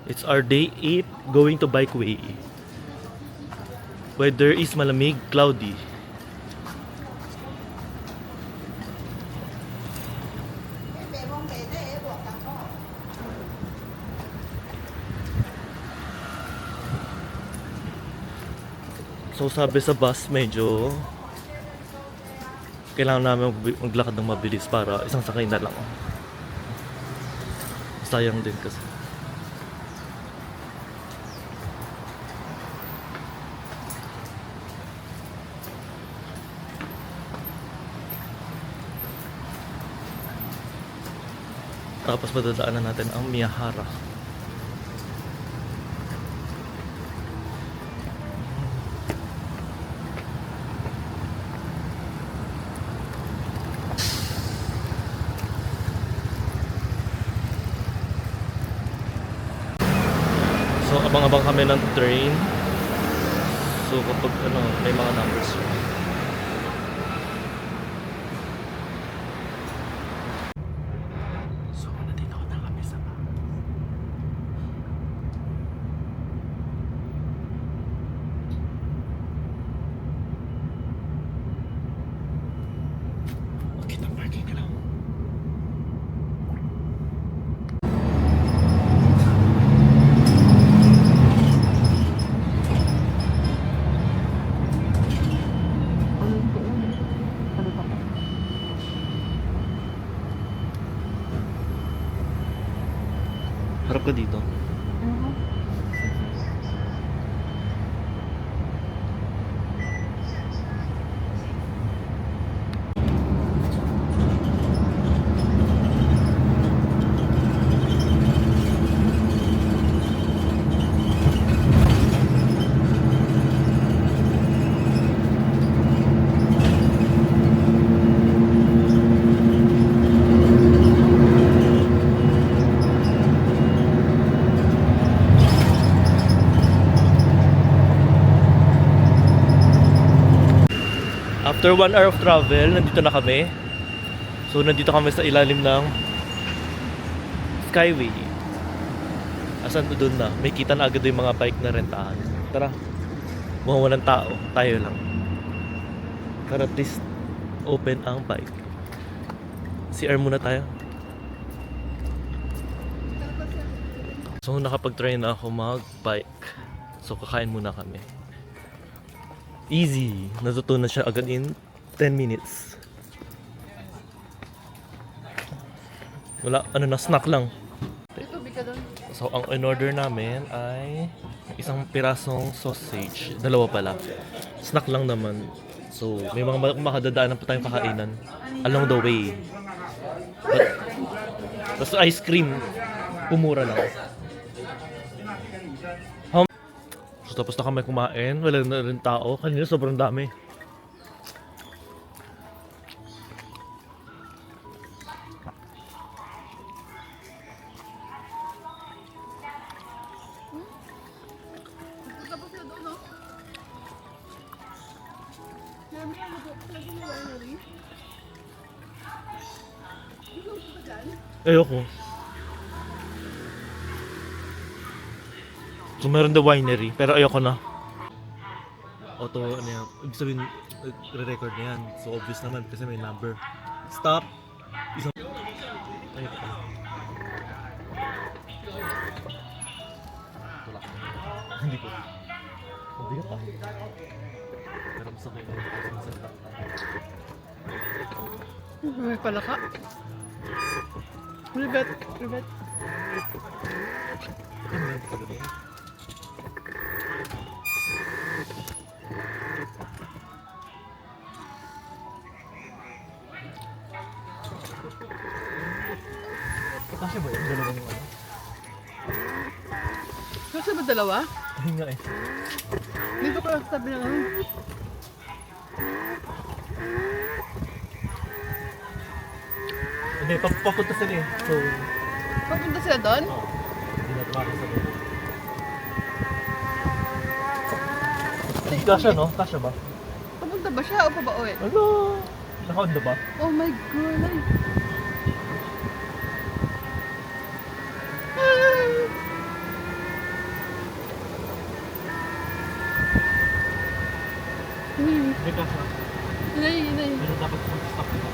It's our day 8 going to Bikeway. Weather is malamig, cloudy. So sabi sa bus, medyo kailangan namin maglakad ng mabilis para isang sakay na lang. Sayang din kasi. Tapos madadaanan natin ang Miyahara. So abang-abang kami ng train. So kapag may mga numbers. So nandito na kami sa okay na parking ka lang. Harap ka dito. After 1 hour of travel, nandito na kami. So nandito kami sa ilalim ng Skyway. Asan to doon na? May kita na agad yung mga bike na rentahan. Tara. Mukhang walang tao. Tayo lang. Para at least open ang bike. CR muna tayo. So nakapag-try na ako mag-bike. So kakain muna kami. Easy. Natutunan siya agad in 10 minutes. Wala, snack lang. So, ang in-order namin ay isang pirasong sausage. Dalawa pala. Snack lang naman. So, may mga makadadaanan pa tayong kakainan along the way. But, tapos ice cream, pumura lang. So, tapos na kami kumain, wala na rin tao. Kanina sobrang dami. Ayoko. So meron the winery, pero ayoko na. Auto, yan. Ibig sabihin, re-record na yan. So obvious naman kasi may number. Stop! Isang... Ayoko. Tulak. Hindi ko. Mabigat ah. Pero masakit. May palaka. Rivet. Kasi ba yun? Dalawa yung ano? Kasi ba dalawa? Ayun nga eh. Dito ka sabi na lang. Hindi, papunta sila eh. So, Papunta sila doon? hindi na tumakot sa doon. Kasha no? Kasha ba? Papunta ba siya o pabauwi? Ano? Naka-onda ba? Oh my God. siya. Inay. Pero dapat mag-stop na.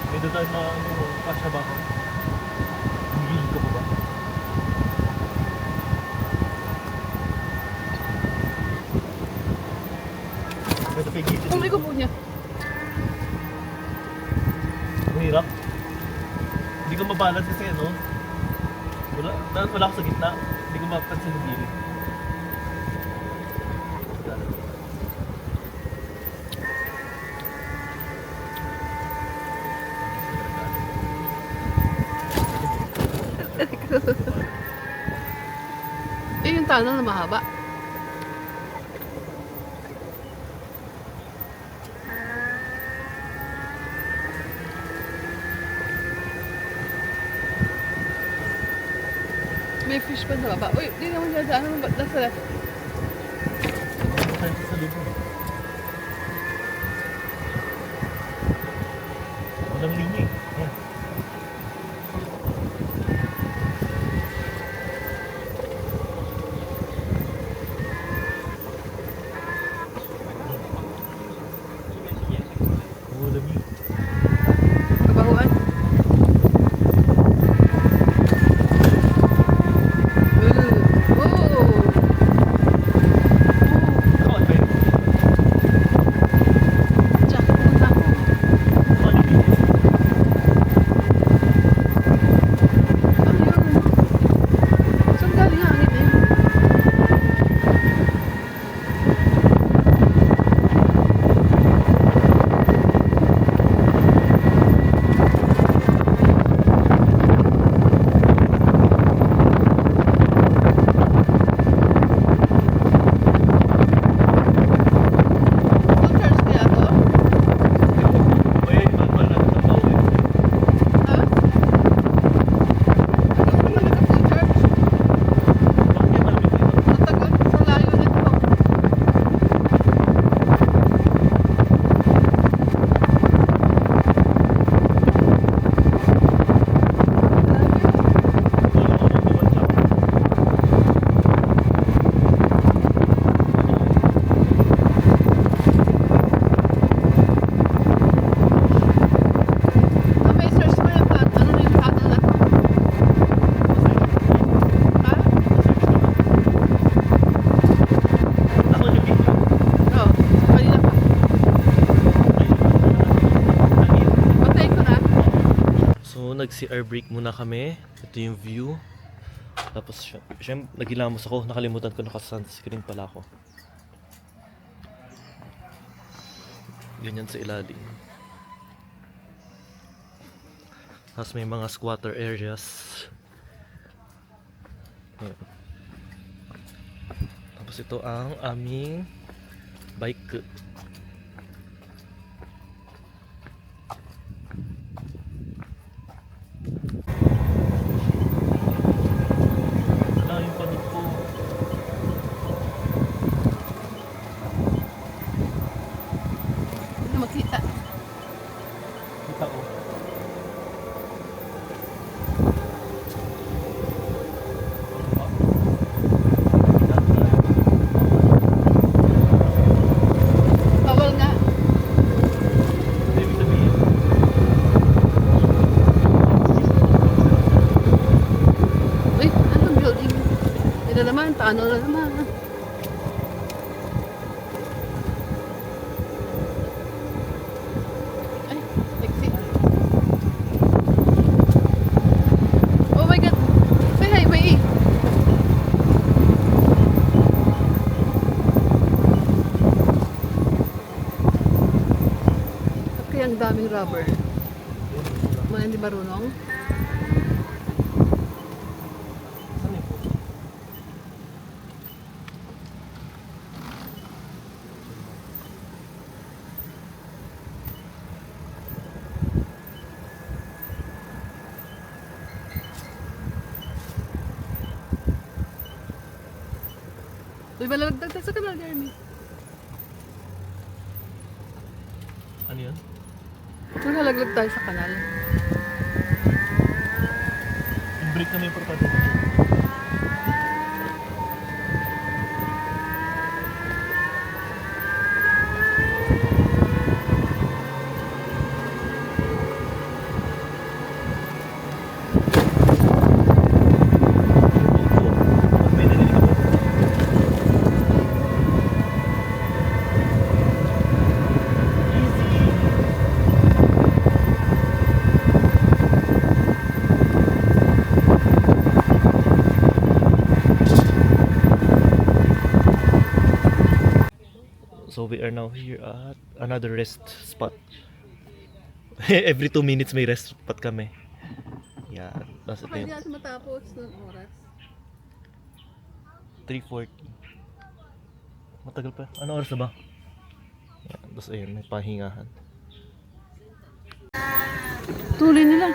May doon tayo na kasya ba ako? Hingil ka pa ba? Pwede pa higit. Umay ko po niya. Mahirap. Hindi ko mabalance kasi ano. Wala ako sa gitna. Hindi ko mapansin yung gilid. Yung tunnel na mahaba. May fish pa sa baba. Uy, di naman dyan. Ano ba? Nasa left. Sa libo. Walang linya eh. Ayan. Walang linya. Kabahuan. Ako, ano ba yun? Jack, pumunta ako. Ano yung linya? Ayun. Saan galing ang hangin na yun? Full charge kaya to? O yan, iba na ito pa uwi. Ha? Ano naman naka-full charge? Bakit yan malamig dito? Ang tagal. Sa layo nito. Wala ko magbuwan siya. May search mo yung plant. Ano na yung tunnel na to? Ha? Ako yung video. Oo. Kanina pa. Patayin ko na. So, nag-CR break muna kami. Ito yung view. Tapos, syempre, nagilamos ako. Nakalimutan ko naka-sunscreen pala ako. Ganyan sa ilalim. Tapos may mga squatter areas. Ayan. Tapos ito ang aming bike. Wala yung panig ko. Hindi makita. Kita ko. Bawal nga. Ibig sabihin, Uy, anong building? Ito naman, tunnel na naman. Ay, exit. Oh my God. May highway eh. At kaya ang daming rubber. Mga hindi marunong. saan yun? malalagdag tayo sa kanal, Jeremy. Ano yun? Malalaglag tayo sa kanal. Yung break na may importante. May narinig ako. So we are now here at another rest spot. Every 2 minutes may rest spot kami. Yeah, that's Baka it. hindi natin matapos ng oras. 3:40. Matagal pa. Ano oras na ba? Yan, tapos ayun, may pahingahan. Tuloy nila.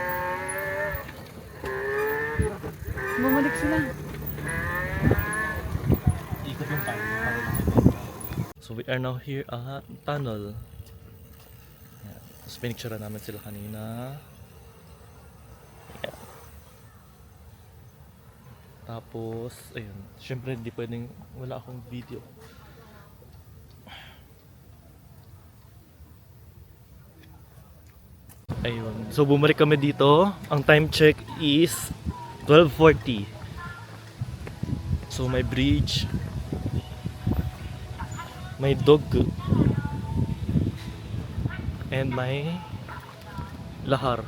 Bumalik sila. Ikot yung time. So we are now here at tunnel. Yan. Tapos pinicture namin sila kanina. Yan. Tapos, ayun. Siyempre, hindi pwedeng wala akong video. Ayun. So bumalik kami dito. Ang time check is 12:40. So may bridge. May dog. And may lahar.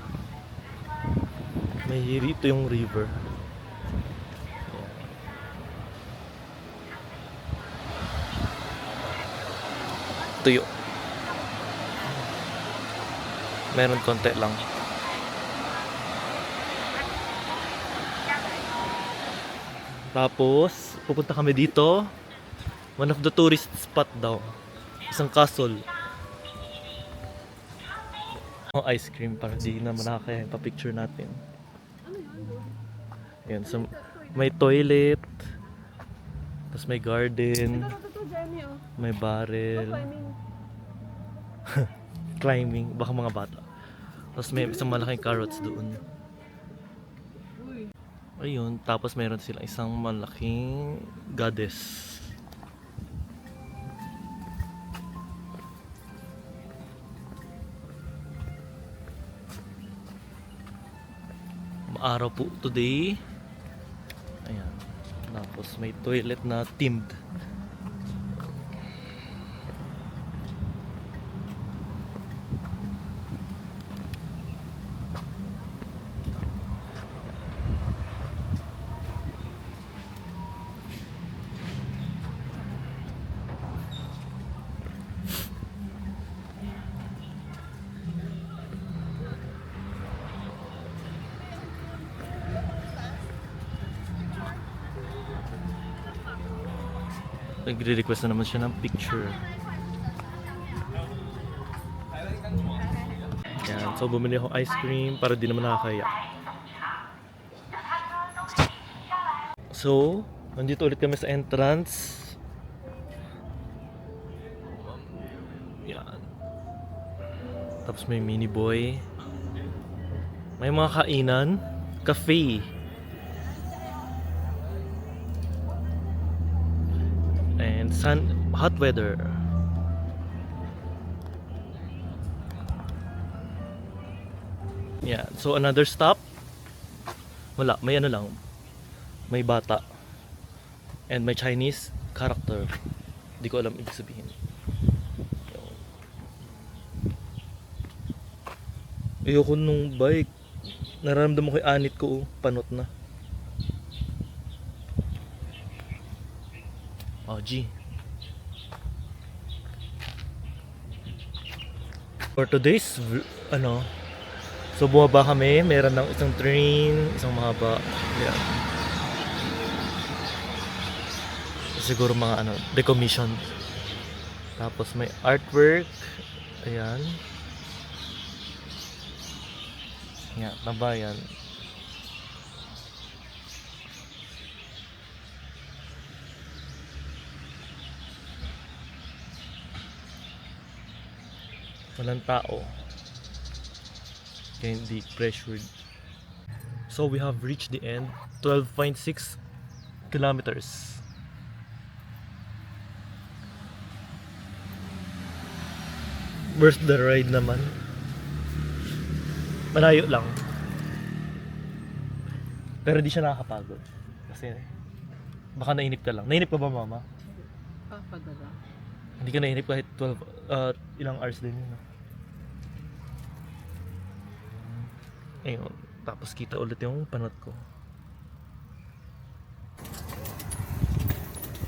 May rito yung river. Tuyo. Meron konti lang. Tapos, pupunta kami dito. One of the tourist spot daw. Isang castle. Oh, ice cream para di naman nakakaya pa-picture natin. Yan, so may toilet. Tapos may garden. Ito, Jeremy, oh. May barrel. Climbing, baka mga bata. Tapos may isang malaking carrots doon. Ayun, tapos meron silang isang malaking goddess. Maaraw po today. Ayan. Tapos may toilet na themed. Nagre-request na naman siya ng picture. Yan, so bumili ako ice cream para di naman nakakaya. So, nandito ulit kami sa entrance. Yan. Tapos may mini boy. May mga kainan, cafe. And hot weather. Yeah, so another stop. Wala, may ano lang. May bata. And may Chinese character. Di ko alam ibig sabihin. Ayoko nung bike. Nararamdaman ko yung anit ko, panot na. Oh, G. For today's, so bumaba kami, meron ng isang train, isang mahaba. Yeah. Siguro mga decommission. Tapos may artwork. Ayan. Yan, nabayan. Walang tao. Kaya hindi pressured. So we have reached the end. 12.6 kilometers. Where's the ride naman? Malayo lang. Pero di siya nakakapagod. Kasi baka nainip ka lang. Nainip ka ba, mama? Padala. Hindi ka nainip kahit 12, ilang hours din yun. No? Ayun. Tapos kita ulit yung panot ko.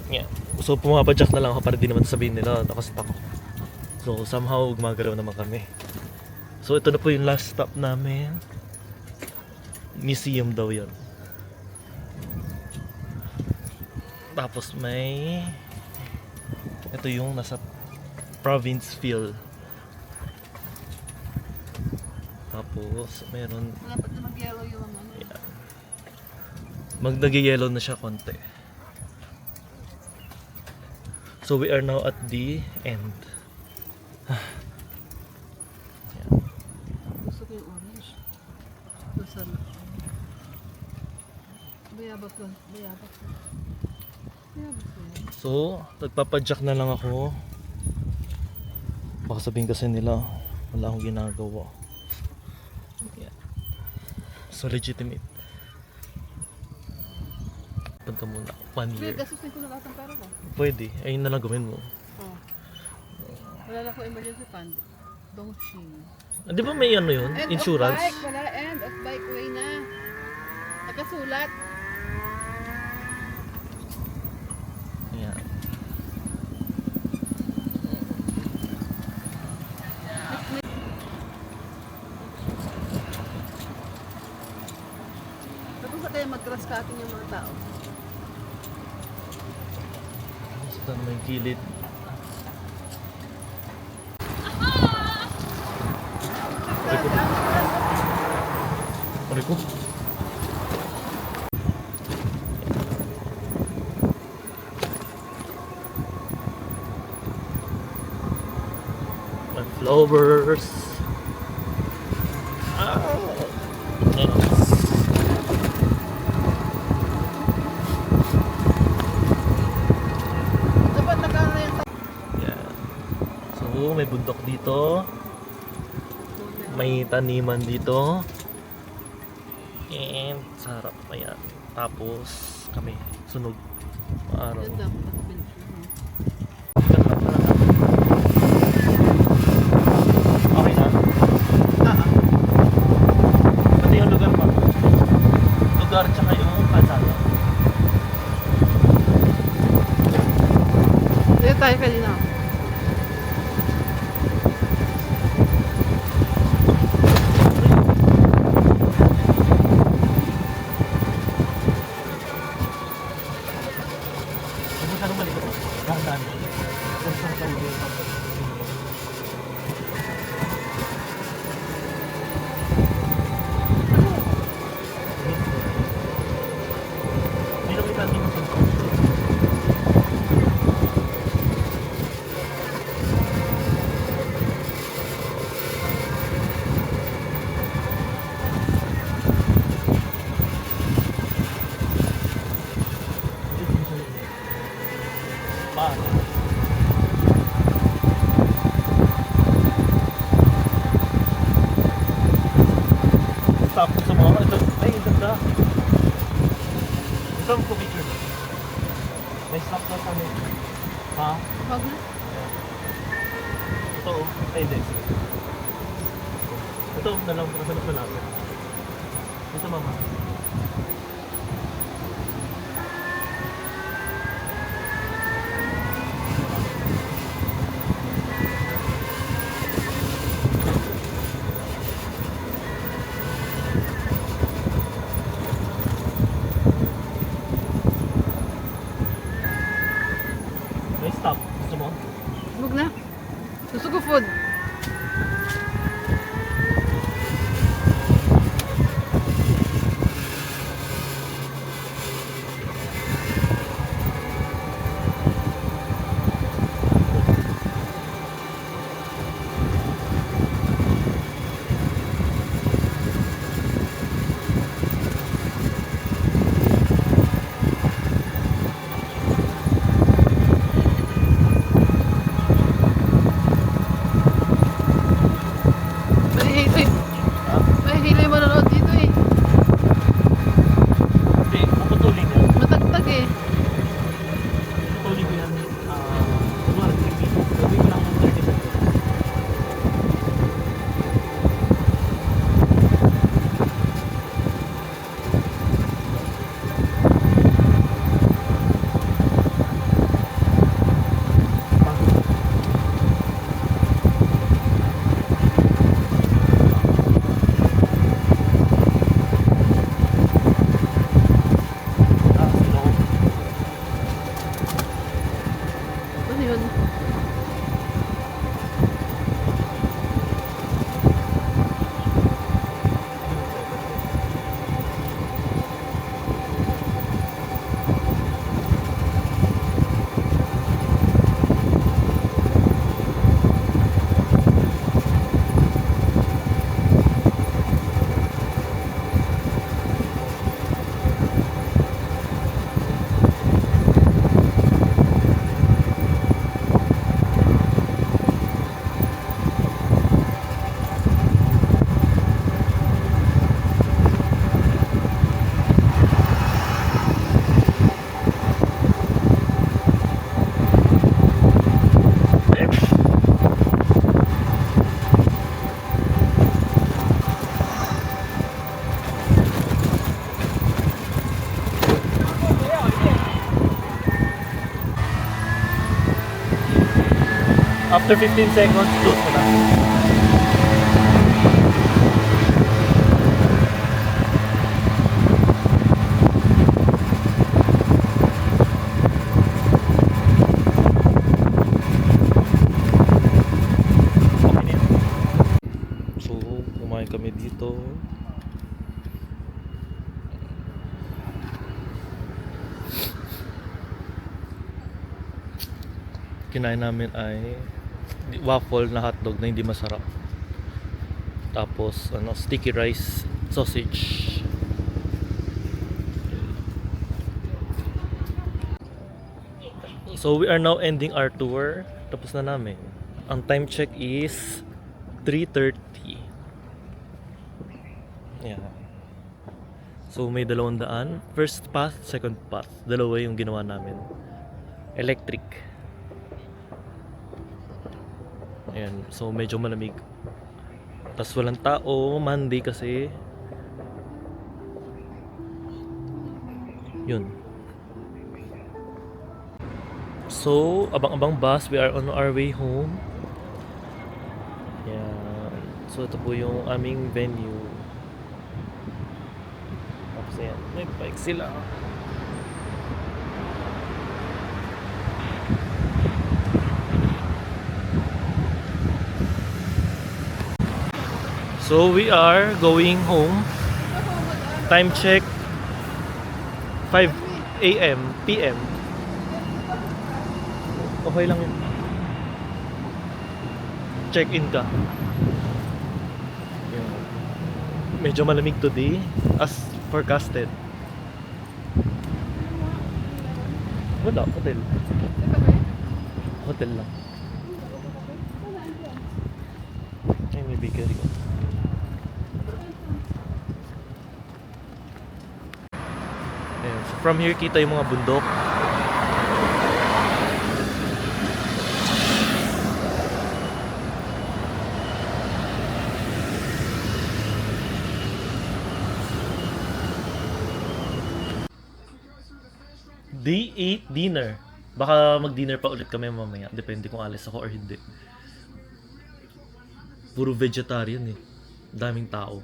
Yeah. So pumapadyak na lang ako para di naman sabihin nila nakastuck ako. So somehow gumagalaw naman kami. So ito na po yung last stop namin. Museum daw yun. Tapos may ito yung nasa province feel. Tapos meron Dapat na mag-yellow yung ano. yeah. Nag-yellow na siya konti. So we are now at the end. Gusto ko yung orange. Gusto na. Bayabak lang. Bayabak lang. Bayabak lang. So, nagpapadyak na lang ako. Baka sabihin kasi nila wala akong ginagawa. Yeah. So legitimate. Punta muna. 1 Pero year. gasusin ko na lahat ng pera ko. Pwede. Ayun na lang gawin mo. Oh. Wala na ko emergency fund. Don't cheat. Di ba may ano yun? End Insurance? of bike. Wala. End of bike way na. Nakasulat. Yeah. Tapos sa kaya mag-cross cutting yung mga tao. Basta may gilid. Aray ko. Flowers. Yes. Dapat nakano yan sa... Yeah. So, may bundok dito. May taniman dito. And sarap. Ayan. Tapos kami. Sunog. Maaraw. Ganda. Okay na? Pati yung lugar pa. Lugar tsaka yung kalsada. Dito tayo kanina. Huwag masyadong malikot. Dahan-dahan. Huwag siyang kauli. Hindi na kita din ito. Paano? Stop sa mga ito. Ay, ang ganda. Ito ang picture. May stop na kami. Ha? Wag na. Ito oh. Ay, hindi. Ito, nalang sa malapit. Ito, mama. May stop. Gusto mo? Wag na. Gusto ko food. After 15 seconds, close mo na. Okay na yan. So, kumain kami dito. Kinain namin ay waffle na hotdog na hindi masarap. Tapos sticky rice sausage. So we are now ending our tour. Tapos na namin. Ang time check is 3:30. Yeah. So may 200. First path, second path. Dalawa yung ginawa namin. Electric. Ayan, so medyo malamig. Tapos walang tao, Monday kasi. Yun. So, abang-abang bus, we are on our way home. Ayan. So, ito po yung aming venue. Tapos ayan, may bike sila. So we are going home. Time check 5 a.m. p.m. Okay lang yun. Check-in ka. Yun. Medyo malamig today as forecasted. Wala, hotel. Hotel lang. Ay, may bakery ko. Ayan. So from here kita yung mga bundok. Day 8 dinner. Baka mag-dinner pa ulit kami mamaya. Depende kung alis ako or hindi. Puro vegetarian eh. Daming tao.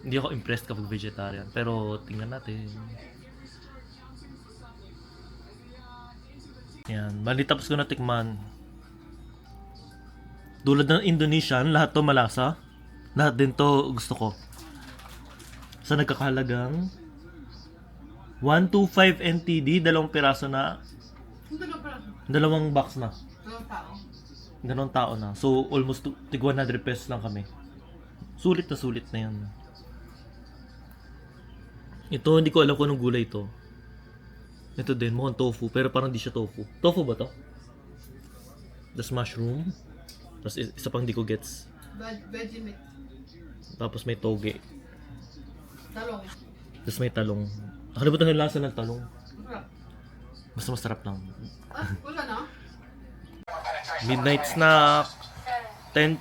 Hindi ako impressed kapag vegetarian. Pero tingnan natin. Yan. Bali tapos ko na tikman. Tulad ng Indonesian, lahat to malasa. Lahat din to gusto ko. Sa nagkakahalagang 125 NTD, dalawang piraso na. Dalawang box na. Dalawang tao na. So almost tig 100 pesos lang kami. Sulit na yan. Ito, hindi ko alam kung anong gulay ito. Ito din, mukhang tofu. Pero parang di siya tofu. Tofu ba to? Tapos mushroom. Tapos isa pang di ko gets. Veggie meat. Tapos may toge. Talong. Tapos may talong. Nakalimutan ko yung lasa ng talong. Basta masarap lang. Wala na? Midnight snack.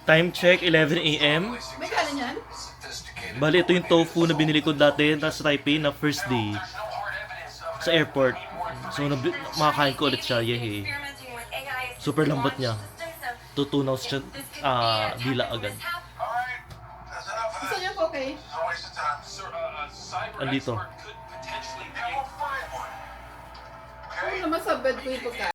Time check, 11 a.m. May kanin yan? Bali, ito yung tofu na binili ko dati sa Taipei na first day sa airport. So, makakain ko ulit siya. Yehey. Super lambot niya. Tutunaw siya dila agad. Gusto niyo po, okay? Andito. Ano naman sa bed ko yung pagkain?